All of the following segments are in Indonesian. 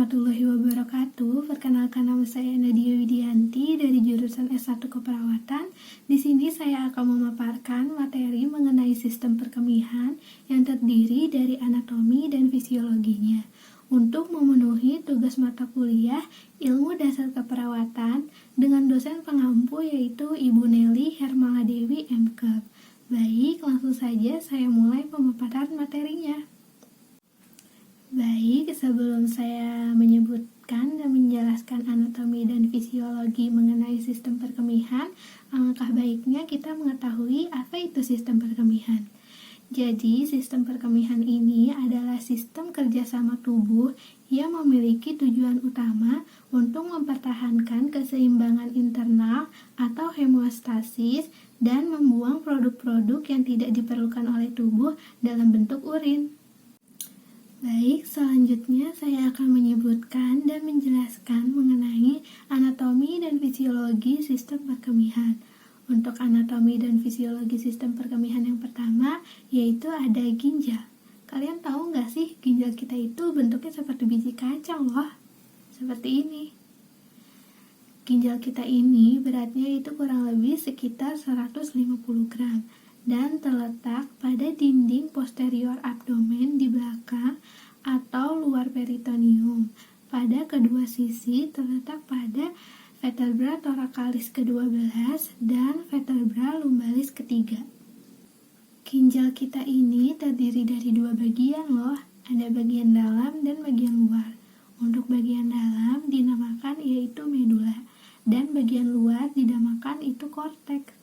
warahmatullahi wabarakatuh. Perkenalkan, nama saya Nadia Widianti dari jurusan S1 Keperawatan. Di sini saya akan memaparkan materi mengenai sistem perkemihan yang terdiri dari anatomi dan fisiologinya. Untuk memenuhi tugas mata kuliah Ilmu Dasar Keperawatan dengan dosen pengampu yaitu Ibu Nelly Hermaladewi MKep. Baik, langsung saja saya mulai pemaparan materinya. Baik, sebelum saya menyebutkan dan menjelaskan anatomi dan fisiologi mengenai sistem perkemihan, alangkah baiknya kita mengetahui apa itu sistem perkemihan. Jadi, sistem perkemihan ini adalah sistem kerjasama tubuh yang memiliki tujuan utama untuk mempertahankan keseimbangan internal atau hemostasis dan membuang produk-produk yang tidak diperlukan oleh tubuh dalam bentuk urin. Baik, selanjutnya saya akan menyebutkan dan menjelaskan mengenai anatomi dan fisiologi sistem perkemihan. Untuk anatomi dan fisiologi sistem perkemihan yang pertama, yaitu ada ginjal. Kalian tahu nggak sih, ginjal kita itu bentuknya seperti biji kacang loh. Seperti ini. Ginjal kita ini beratnya itu kurang lebih sekitar 150 gram. Dan terletak pada dinding posterior abdomen di belakang atau luar peritoneum. Pada kedua sisi terletak pada vertebra thoracalis ke-12 dan vertebra lumbalis ketiga. Ginjal kita ini terdiri dari dua bagian loh, ada bagian dalam dan bagian luar. Untuk bagian dalam dinamakan yaitu medula dan bagian luar dinamakan itu korteks.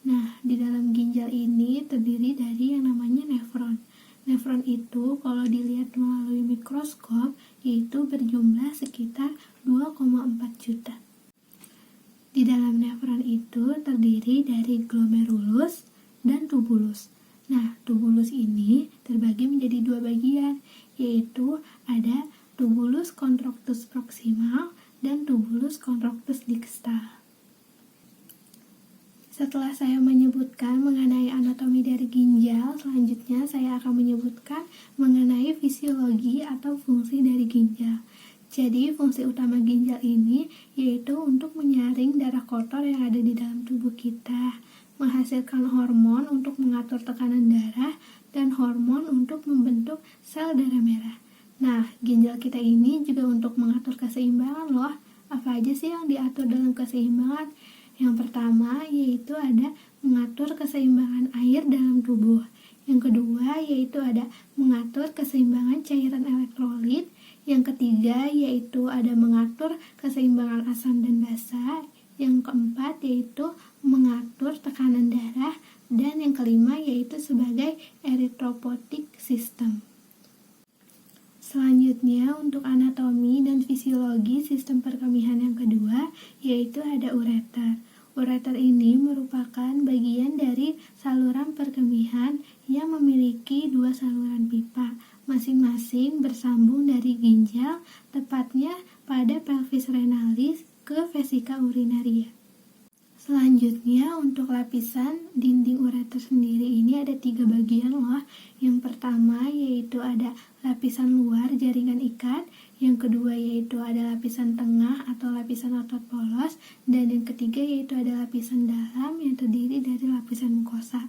Nah, di dalam ginjal ini terdiri dari yang namanya nefron. Nefron itu kalau dilihat melalui mikroskop yaitu berjumlah sekitar 2,4 juta. Di dalam nefron itu terdiri dari glomerulus dan tubulus. Nah, tubulus ini terbagi menjadi dua bagian, yaitu ada tubulus contractus proximal dan tubulus contractus distal. Setelah saya menyebutkan mengenai anatomi dari ginjal, selanjutnya saya akan menyebutkan mengenai fisiologi atau fungsi dari ginjal. Jadi, fungsi utama ginjal ini yaitu untuk menyaring darah kotor yang ada di dalam tubuh kita, menghasilkan hormon untuk mengatur tekanan darah, dan hormon untuk membentuk sel darah merah. Nah, ginjal kita ini juga untuk mengatur keseimbangan loh. Apa aja sih yang diatur dalam keseimbangan? Yang pertama yaitu ada mengatur keseimbangan air dalam tubuh. Yang kedua yaitu ada mengatur keseimbangan cairan elektrolit. Yang ketiga yaitu ada mengatur keseimbangan asam dan basa. Yang keempat yaitu mengatur tekanan darah. Dan yang kelima yaitu sebagai erythropoietic system. Selanjutnya untuk anatomi dan fisiologi sistem perkemihan yang kedua yaitu ada ureter. Ureter ini merupakan bagian dari saluran perkemihan yang memiliki dua saluran pipa, masing-masing bersambung dari ginjal, tepatnya pada pelvis renalis ke vesika urinaria. Selanjutnya untuk lapisan dinding ureter sendiri ini ada 3 bagian loh. Yang pertama yaitu ada lapisan luar jaringan ikat, yang kedua yaitu ada lapisan tengah atau lapisan otot polos, dan yang ketiga yaitu ada lapisan dalam yang terdiri dari lapisan mukosa.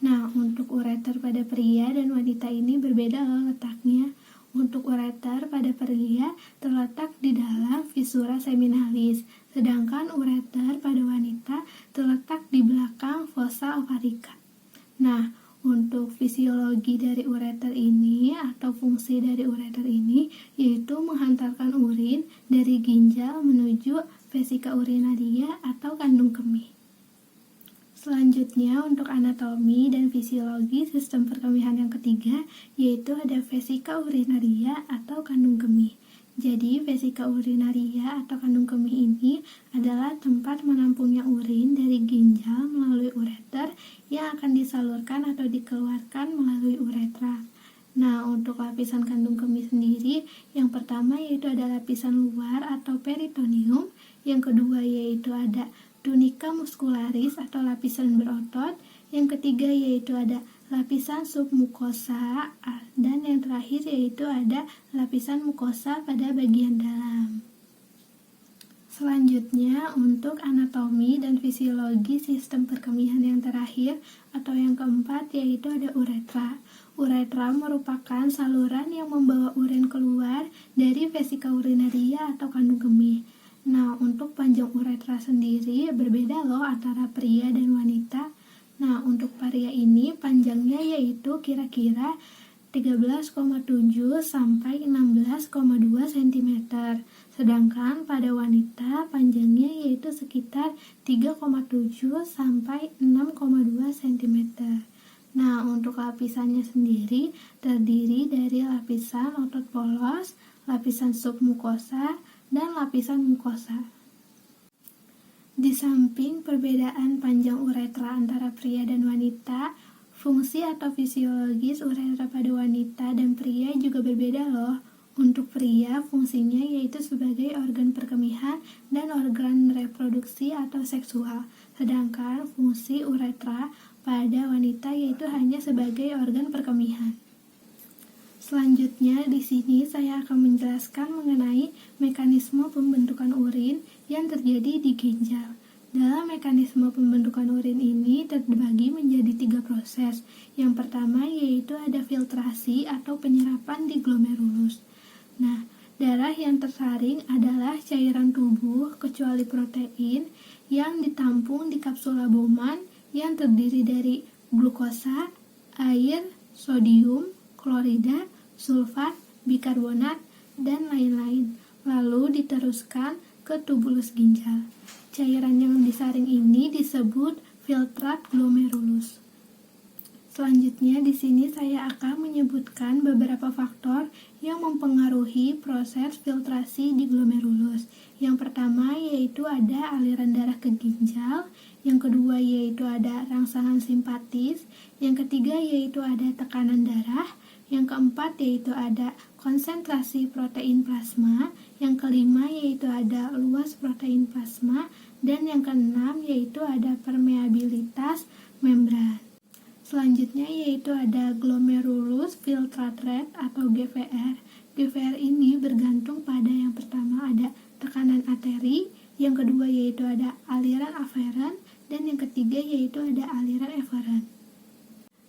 Nah, untuk ureter pada pria dan wanita ini berbeda loh letaknya. Untuk ureter pada pria terletak di dalam visura seminalis, sedangkan ureter pada wanita terletak di belakang fossa ovarica. Nah, untuk fisiologi dari ureter ini atau fungsi dari ureter ini yaitu menghantarkan urin dari ginjal menuju vesika urinaria atau kandung kemih. Selanjutnya untuk anatomi dan fisiologi sistem perkemihan yang ketiga yaitu ada vesika urinaria atau kandung kemih. Jadi vesika urinaria atau kandung kemih ini adalah tempat menampungnya urin dari ginjal melalui ureter yang akan disalurkan atau dikeluarkan melalui uretra. Nah, untuk lapisan kandung kemih sendiri, yang pertama yaitu ada lapisan luar atau peritoneum, yang kedua yaitu ada tunica muscularis atau lapisan berotot, yang ketiga yaitu ada lapisan submukosa, dan yang terakhir yaitu ada lapisan mukosa pada bagian dalam. Selanjutnya, untuk anatomi dan fisiologi sistem perkemihan yang terakhir atau yang keempat yaitu ada uretra. Uretra merupakan saluran yang membawa urin keluar dari vesika urinaria atau kandung kemih. Nah, untuk panjang uretra sendiri berbeda loh antara pria dan wanita. Nah, untuk pria ini panjangnya yaitu kira-kira 13,7 sampai 16,2 cm. Sedangkan pada wanita panjangnya yaitu sekitar 3,7 sampai 6,2 cm. Nah, untuk lapisannya sendiri terdiri dari lapisan otot polos, lapisan submukosa, dan lapisan mukosa. Di samping perbedaan panjang uretra antara pria dan wanita, fungsi atau fisiologis uretra pada wanita dan pria juga berbeda loh. Untuk pria, fungsinya yaitu sebagai organ perkemihan dan organ reproduksi atau seksual. Sedangkan fungsi uretra pada wanita yaitu hanya sebagai organ perkemihan. Selanjutnya, di sini saya akan menjelaskan mengenai mekanisme pembentukan urin yang terjadi di ginjal. Dalam mekanisme pembentukan urin ini terbagi menjadi 3 proses. Yang pertama yaitu ada filtrasi atau penyerapan di glomerulus. Nah, darah yang tersaring adalah cairan tubuh kecuali protein yang ditampung di kapsula Bowman yang terdiri dari glukosa, air, sodium, klorida, sulfat, bikarbonat, dan lain-lain. Lalu diteruskan ke tubulus ginjal. Cairan yang disaring ini disebut filtrat glomerulus. Selanjutnya di sini saya akan menyebutkan beberapa faktor yang mempengaruhi proses filtrasi di glomerulus. Yang pertama yaitu ada aliran darah ke ginjal, yang kedua yaitu ada rangsangan simpatis, yang ketiga yaitu ada tekanan darah, yang keempat yaitu ada konsentrasi protein plasma, yang kelima yaitu ada luas protein plasma, dan yang keenam yaitu ada permeabilitas membran. Selanjutnya yaitu ada glomerulus filtrate rate atau GVR. GVR ini bergantung pada yang pertama ada tekanan arteri, yang kedua yaitu ada aliran aferen, dan yang ketiga yaitu ada aliran eferen.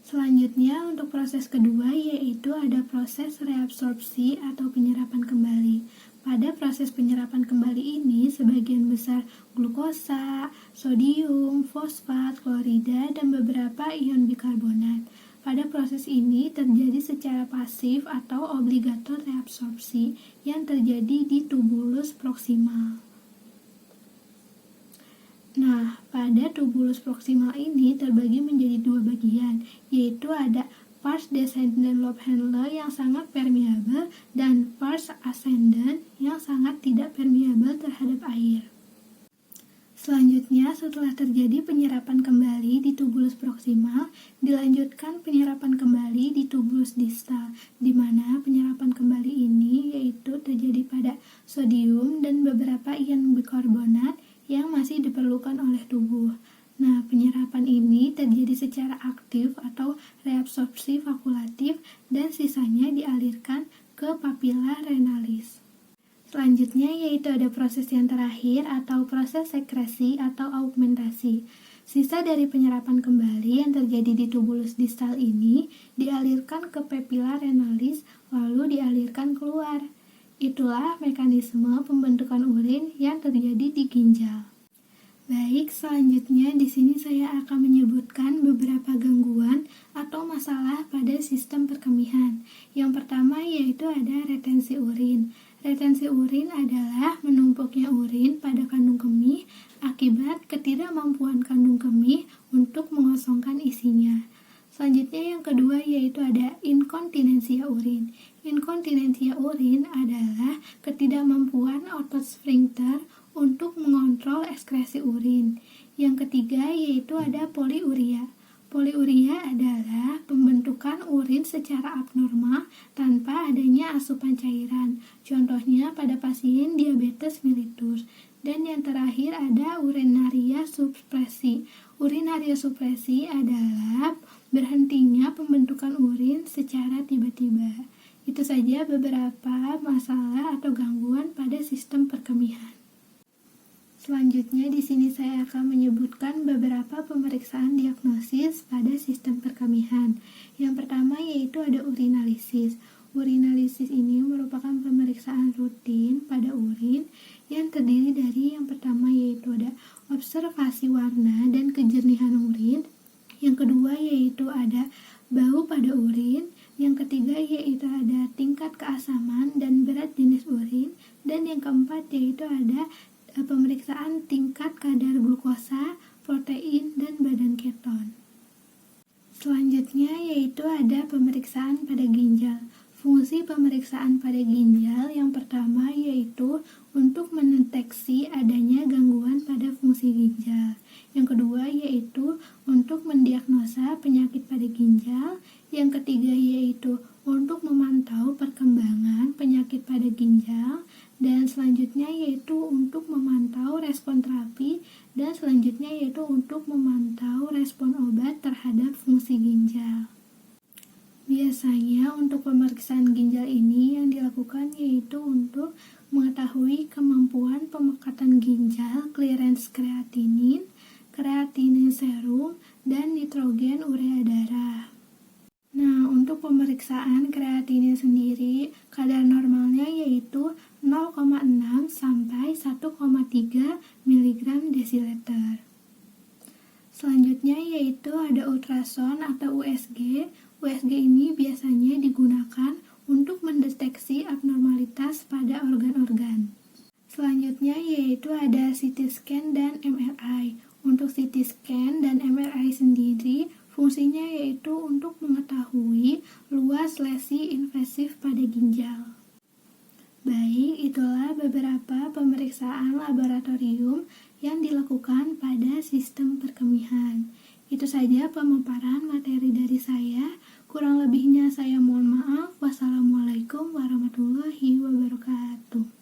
Selanjutnya untuk proses kedua yaitu ada proses reabsorpsi atau penyerapan kembali. Pada proses penyerapan kembali ini sebagian besar glukosa, sodium, fosfat, klorida, dan beberapa ion bikarbonat. Pada proses ini terjadi secara pasif atau obligator reabsorpsi yang terjadi di tubulus proksimal. Nah, pada tubulus proksimal ini terbagi menjadi 2 bagian, yaitu ada pars descendens lobe handle yang sangat permeabel dan pars ascendens yang sangat tidak permeabel terhadap air. Selanjutnya, setelah terjadi penyerapan kembali di tubulus proksimal, dilanjutkan penyerapan kembali di tubulus distal, di mana penyerapan kembali ini yaitu terjadi pada sodium dan beberapa ion bikarbonat yang masih diperlukan oleh tubuh. Nah, penyerapan ini terjadi secara aktif atau reabsorpsi fakultatif dan sisanya dialirkan ke papila renalis. Selanjutnya yaitu ada proses yang terakhir atau proses sekresi atau augmentasi. Sisa dari penyerapan kembali yang terjadi di tubulus distal ini dialirkan ke papila renalis lalu dialirkan keluar. Itulah mekanisme pembentukan urin yang terjadi di ginjal. Baik, selanjutnya di sini saya akan menyebutkan beberapa gangguan atau masalah pada sistem perkemihan. Yang pertama yaitu ada retensi urin. Retensi urin adalah menumpuknya urin pada kandung kemih akibat ketidakmampuan kandung kemih untuk mengosongkan isinya. Selanjutnya yang kedua yaitu ada inkontinensia urin. Inkontinensia urin adalah ketidakmampuan otot sphinkter untuk mengontrol ekskresi urin. Yang ketiga yaitu ada poliuria. Poliuria adalah pembentukan urin secara abnormal tanpa adanya asupan cairan. Contohnya pada pasien diabetes mellitus. Dan yang terakhir ada urinaria supresi. Urinaria supresi adalah berhentinya pembentukan urin secara tiba-tiba. Itu saja beberapa masalah atau gangguan pada sistem perkemihan. Selanjutnya di sini saya akan menyebutkan beberapa pemeriksaan diagnosis pada sistem perkemihan. Yang pertama yaitu ada urinalisis. Urinalisis ini merupakan pemeriksaan rutin pada urin yang terdiri dari yang pertama yaitu ada observasi warna dan kejernihan urin. Yang kedua yaitu ada bau pada urin. Yang ketiga yaitu ada tingkat keasaman dan berat jenis urin. Dan yang keempat yaitu ada pemeriksaan tingkat kadar glukosa, protein, dan badan keton. Selanjutnya yaitu ada pemeriksaan pada ginjal. Fungsi pemeriksaan pada ginjal yang pertama yaitu untuk mendeteksi adanya gangguan pada fungsi ginjal. Yang kedua yaitu untuk mendiagnosa penyakit pada ginjal. Yang ketiga yaitu untuk memantau perkembangan penyakit pada ginjal. Dan selanjutnya yaitu untuk memantau respon terapi. Dan selanjutnya yaitu untuk memantau respon obat terhadap fungsi ginjal. Biasanya untuk pemeriksaan ginjal ini yang dilakukan yaitu untuk mengetahui kemampuan pemekatan ginjal, clearance kreatinin, kreatinin serum, dan nitrogen urea darah. Nah, untuk pemeriksaan kreatinin sendiri, kadar normalnya yaitu 0,6 sampai 1,3 mg desiliter. Selanjutnya yaitu ada ultrason atau USG. USG ini biasanya digunakan untuk mendeteksi abnormalitas pada organ-organ. Selanjutnya yaitu ada CT scan dan MRI. Untuk CT scan dan MRI sendiri, fungsinya yaitu untuk mengetahui luas lesi invasif pada ginjal. Baik, itulah beberapa pemeriksaan laboratorium yang dilakukan pada sistem perkemihan. Itu saja pemaparan materi dari saya. Kurang lebihnya saya mohon maaf. Wassalamualaikum warahmatullahi wabarakatuh.